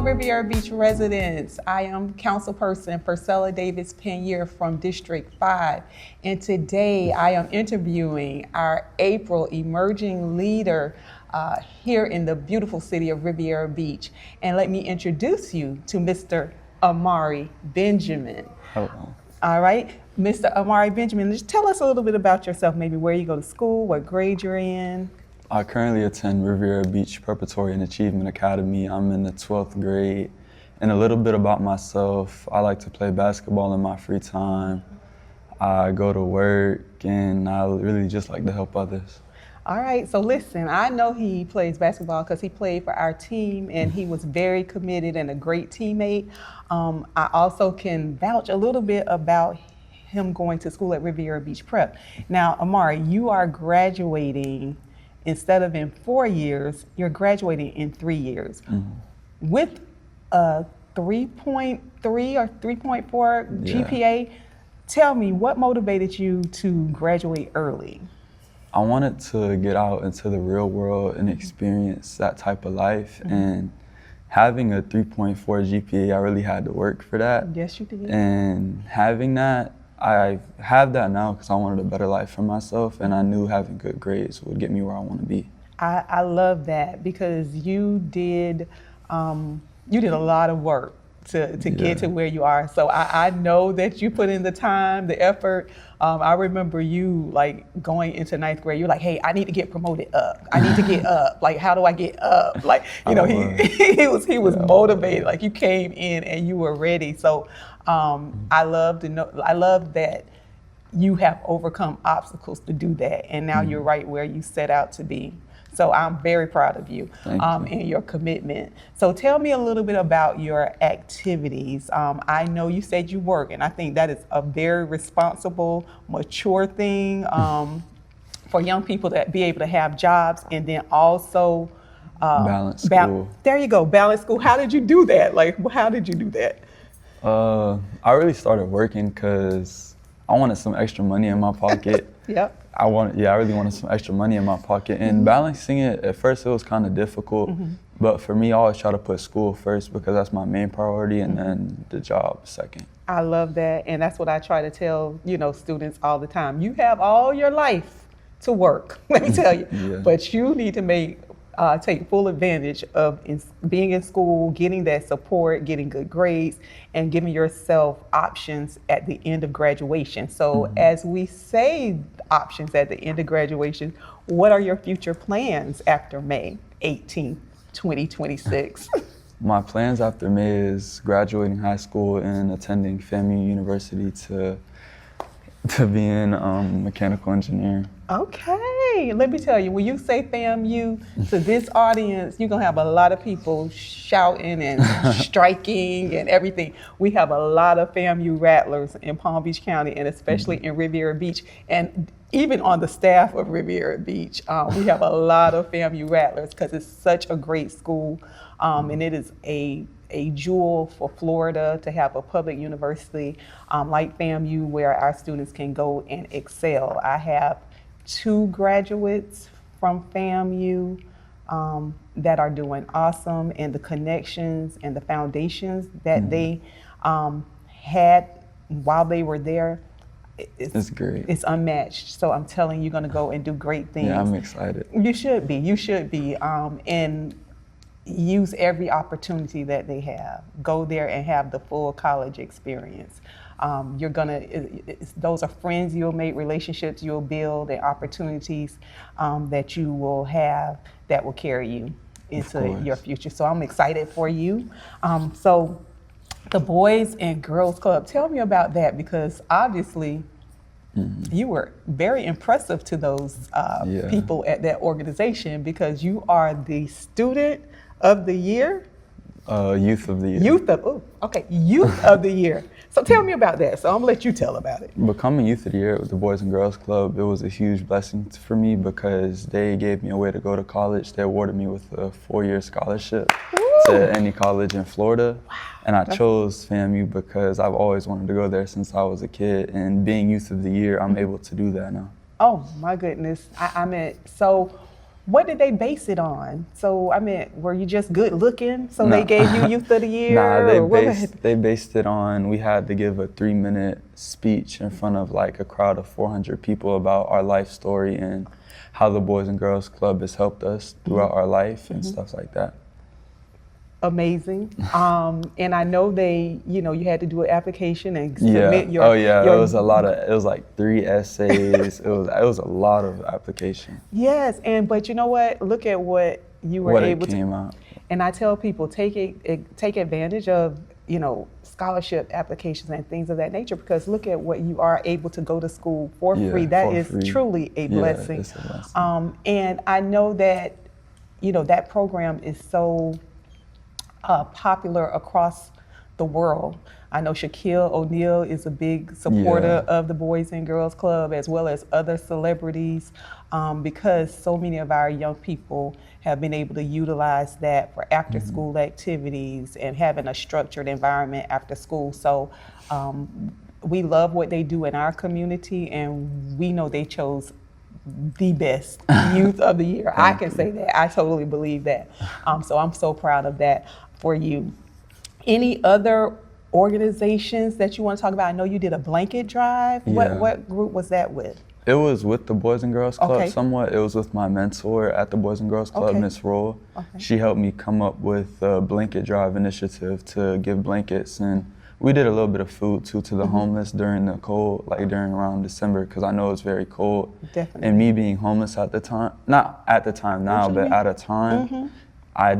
Riviera Beach residents. I am councilperson Priscilla Davis Panier from District 5, and today I am interviewing our April emerging leader here in the beautiful city of Riviera Beach. And let me introduce you to Mr. Amari Benjamin. Hello. All right, Mr. Amari Benjamin, just tell us a little bit about yourself, maybe where you go to school, what grade you're in. I currently attend Riviera Beach Preparatory and Achievement Academy. I'm in the 12th grade. And a little bit about myself, I like to play basketball in my free time. I go to work and I really just like to help others. All right, so listen, I know he plays basketball because he played for our team and he was very committed and a great teammate. I also can vouch a little bit about him going to school at Riviera Beach Prep. Now, Amari, you are graduating. Instead of in 4 years, you're graduating in 3 years. Mm-hmm. With a 3.3 or 3.4 GPA, tell me what motivated you to graduate early? I wanted to get out into the real world and experience that type of life. Mm-hmm. And having a 3.4 GPA, I really had to work for that. Yes, you did. And having that, I have that now because I wanted a better life for myself, and I knew having good grades would get me where I want to be. I love that because you did a lot of work to get to where you are. So I know that you put in the time, the effort. I remember you like going into 9th grade. You're like, hey, I need to get promoted up. I need to get up. Like, how do I get up? Like, you know, he was motivated. Like, you came in and you were ready. So I love that you have overcome obstacles to do that, and now you're right where you set out to be. So I'm very proud of you, and your commitment. So tell me a little bit about your activities. I know you said you work, and I think that is a very responsible, mature thing for young people to be able to have jobs and then also balance school. There you go, balance school. How did you do that? Like, how did you do that? I really started working because I wanted some extra money in my pocket. Yep. I really wanted some extra money in my pocket. And balancing it, at first it was kind of difficult. Mm-hmm. But for me, I always try to put school first because that's my main priority, and then the job second. I love that, and that's what I try to tell students all the time. You have all your life to work, let me tell you. But you need to take full advantage of being in school, getting that support, getting good grades, and giving yourself options at the end of graduation. So as we say options at the end of graduation, what are your future plans after May 18th, 2026? My plans after May is graduating high school and attending FAMU University to be in mechanical engineering. Okay, let me tell you, when you say FAMU to this audience, you're gonna have a lot of people shouting and striking and everything. We have a lot of FAMU rattlers in Palm Beach County, and especially in Riviera Beach, and even on the staff of Riviera Beach. We have a lot of FAMU rattlers because it's such a great school, and it is a jewel for Florida to have a public university like FAMU where our students can go and excel. I have 2 graduates from FAMU that are doing awesome, and the connections and the foundations that they had while they were there, it's great. It's unmatched. So I'm telling you, you're gonna go and do great things. Yeah, I'm excited. You should be, and use every opportunity that they have. Go there and have the full college experience. Those are friends you'll make, relationships you'll build, and opportunities that you will have that will carry you into your future. So I'm excited for you. So the Boys and Girls Club, tell me about that, because obviously you were very impressive to those people at that organization, because you are the Student of the Year? Youth of the Year. Youth of the Year. So tell me about that. So I'm gonna let you tell about it. Becoming Youth of the Year with the Boys and Girls Club, it was a huge blessing for me because they gave me a way to go to college. They awarded me with a 4-year scholarship to any college in Florida. Wow. And I chose FAMU because I've always wanted to go there since I was a kid. And being Youth of the Year, I'm able to do that now. Oh my goodness. I mean, so What did they base it on? So, I mean, were you just good looking? So No. they gave you Youth of the Year? Nah, or what was- they based it on, we had to give a 3-minute speech in front of like a crowd of 400 people about our life story and how the Boys and Girls Club has helped us throughout our life and stuff like that. Amazing. And I know you had to do an application and submit your. It was a lot of, it was like 3 essays. it was a lot of application. Yes, but you know what? Look at what you were able What it came out. And I tell people, take advantage of, scholarship applications and things of that nature, because look at what you are able to go to school for free. That is truly a blessing. It's a blessing. And I know that, that program is so popular across the world. I know Shaquille O'Neal is a big supporter of the Boys and Girls Club, as well as other celebrities, because so many of our young people have been able to utilize that for after school activities and having a structured environment after school. So we love what they do in our community, and we know they chose the best Youth of the Year. I can say that. I totally believe that. So I'm so proud of that for you. Any other organizations that you want to talk about? I know you did a blanket drive. Yeah. What group was that with? It was with the Boys and Girls Club somewhat. It was with my mentor at the Boys and Girls Club, Miss Roll. She helped me come up with a blanket drive initiative to give blankets, and we did a little bit of food too to the homeless during the cold, like during around December, because I know it's very cold. Definitely. And me being homeless at the time, not at the time now, but at a time, I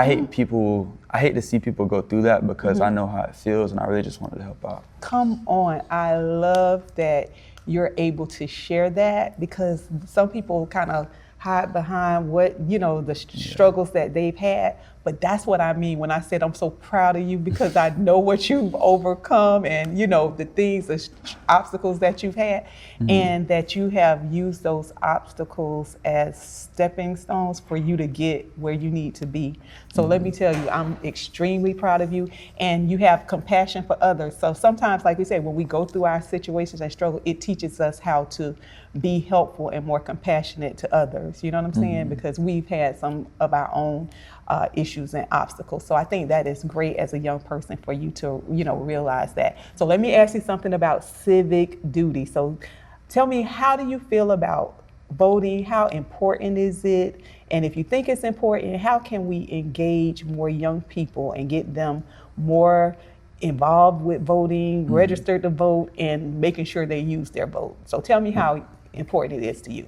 hate people, I hate to see people go through that, because I know how it feels, and I really just wanted to help out. Come on, I love that you're able to share that, because some people kind of hide behind what, the struggles that they've had. But that's what I mean when I said I'm so proud of you, because I know what you've overcome and, the things, the obstacles that you've had, and that you have used those obstacles as stepping stones for you to get where you need to be. So let me tell you, I'm extremely proud of you, and you have compassion for others. So sometimes, like we said, when we go through our situations and struggle, it teaches us how to be helpful and more compassionate to others. You know what I'm saying? Because we've had some of our own issues and obstacles. So I think that is great as a young person for you to, realize that. So let me ask you something about civic duty. So tell me, how do you feel about voting? How important is it? And if you think it's important, how can we engage more young people and get them more involved with voting, registered to vote, and making sure they use their vote? So tell me how important it is to you.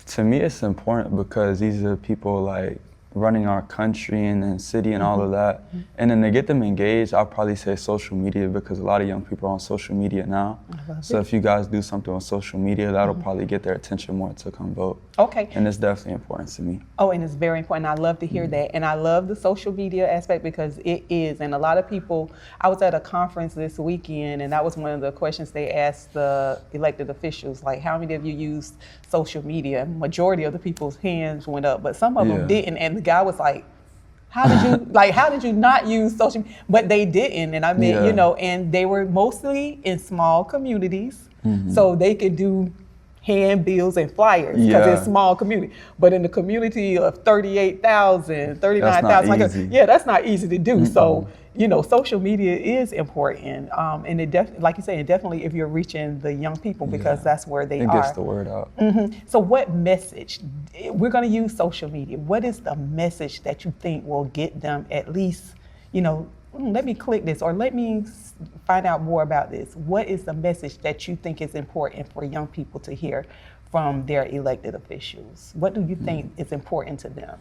To me, it's important because these are people like running our country and then city and all of that. And then to get them engaged, I'll probably say social media, because a lot of young people are on social media now. So if you guys do something on social media, that'll probably get their attention more to come vote. Okay. And it's definitely important to me. Oh, and it's very important. I love to hear that. And I love the social media aspect, because it is. And a lot of people, I was at a conference this weekend, and that was one of the questions they asked the elected officials, like, how many of you used social media? Majority of the people's hands went up, but some of them didn't. And the guy was like, how did you not use social media? But they didn't. And I mean, and they were mostly in small communities, so they could do handbills and flyers, because it's small community. But in the community of 38,000, 39,000, that's not easy to do. So, social media is important. And it like you say, definitely if you're reaching the young people, because that's where they are. It gets the word out. So what message, we're gonna use social media, what is the message that you think will get them at least, let me click this, or let me find out more about this. What is the message that you think is important for young people to hear from their elected officials? What do you think is important to them?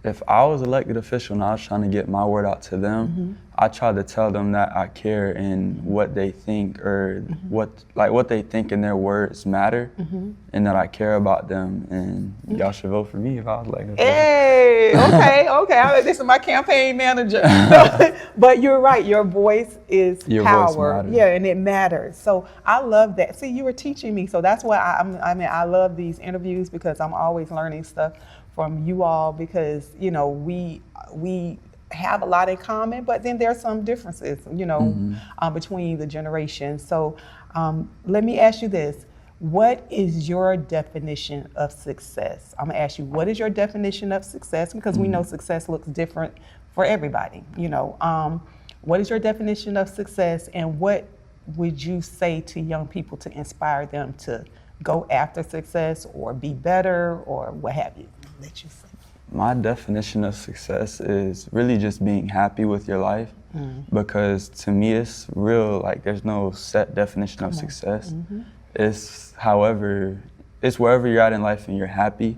If I was elected official and I was trying to get my word out to them, I try to tell them that I care and what they think, or what they think and their words matter, and that I care about them, and y'all should vote for me if I was elected official. Hey, okay. This is my campaign manager. But you're right. Your voice is power. Yeah, and it matters. So I love that. See, you were teaching me. So that's why I love these interviews, because I'm always learning stuff from you all, because we have a lot in common, but then there's some differences, between the generations. So let me ask you this. What is your definition of success? I'm gonna ask you, what is your definition of success? Because we know success looks different for everybody, you know. What is your definition of success, and what would you say to young people to inspire them to go after success or be better or what have you? Let you say. My definition of success is really just being happy with your life, because to me it's real, like there's no set definition of success. It's wherever you're at in life and you're happy.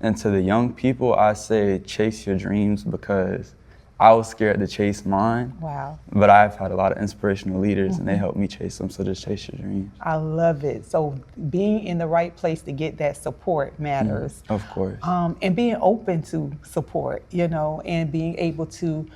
And to the young people, I say chase your dreams, because I was scared to chase mine. Wow. But I've had a lot of inspirational leaders and they helped me chase them, so just chase your dreams. I love it. So being in the right place to get that support matters. Of course. And being open to support, you know, and being able to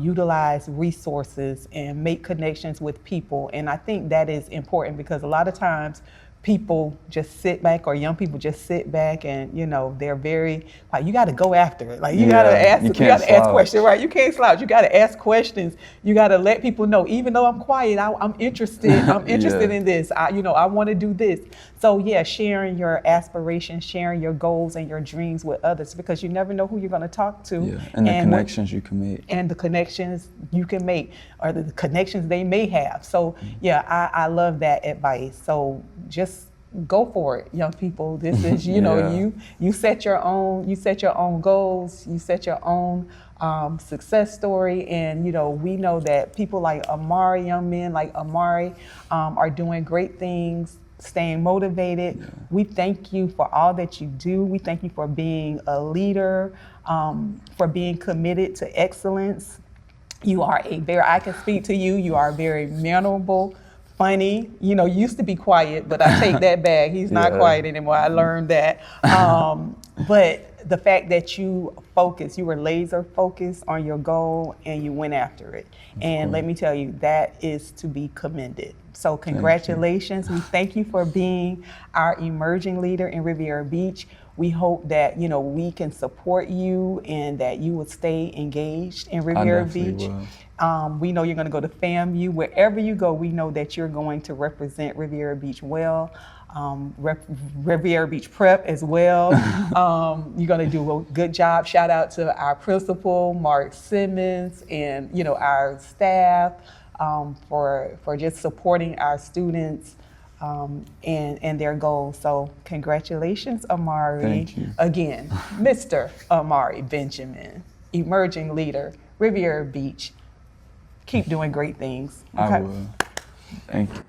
utilize resources and make connections with people. And I think that is important, because a lot of times people just sit back, or young people just sit back, and you know, they're very like, you got to go after it. Like you got to ask, you got to ask questions, right? You can't slouch. You got to ask questions. You got to let people know, even though I'm quiet, I'm interested. I'm interested in this. I want to do this. So yeah, sharing your aspirations, sharing your goals and your dreams with others, because you never know who you're going to talk to. And the connections you can make. And the connections you can make, or the connections they may have. So yeah, I love that advice. So just go for it, young people. This is, you know, you set your own goals, you set your own success story. And you know, we know that people like Amari, young men like Amari, are doing great things, staying motivated. We thank you for all that you do. We thank you for being a leader, for being committed to excellence. You are I can speak to you, you are very memorable, funny. You know, you used to be quiet, but I take that back. He's not quiet anymore. I learned that. But the fact that you were laser focused on your goal and you went after it. And let me tell you, that is to be commended. So congratulations. We thank you for being our emerging leader in Riviera Beach. We hope that, you know, we can support you and that you will stay engaged in Riviera Beach. We know you're going to go to FAMU. Wherever you go, we know that you're going to represent Riviera Beach well, Riviera Beach Prep as well. You're going to do a good job. Shout out to our principal, Mark Simmons, and you know, our staff for just supporting our students and their goals. So congratulations, Amari. Thank you. Again, Mr. Amari Benjamin, emerging leader, Riviera Beach. Keep doing great things. Okay? I will. Thank you.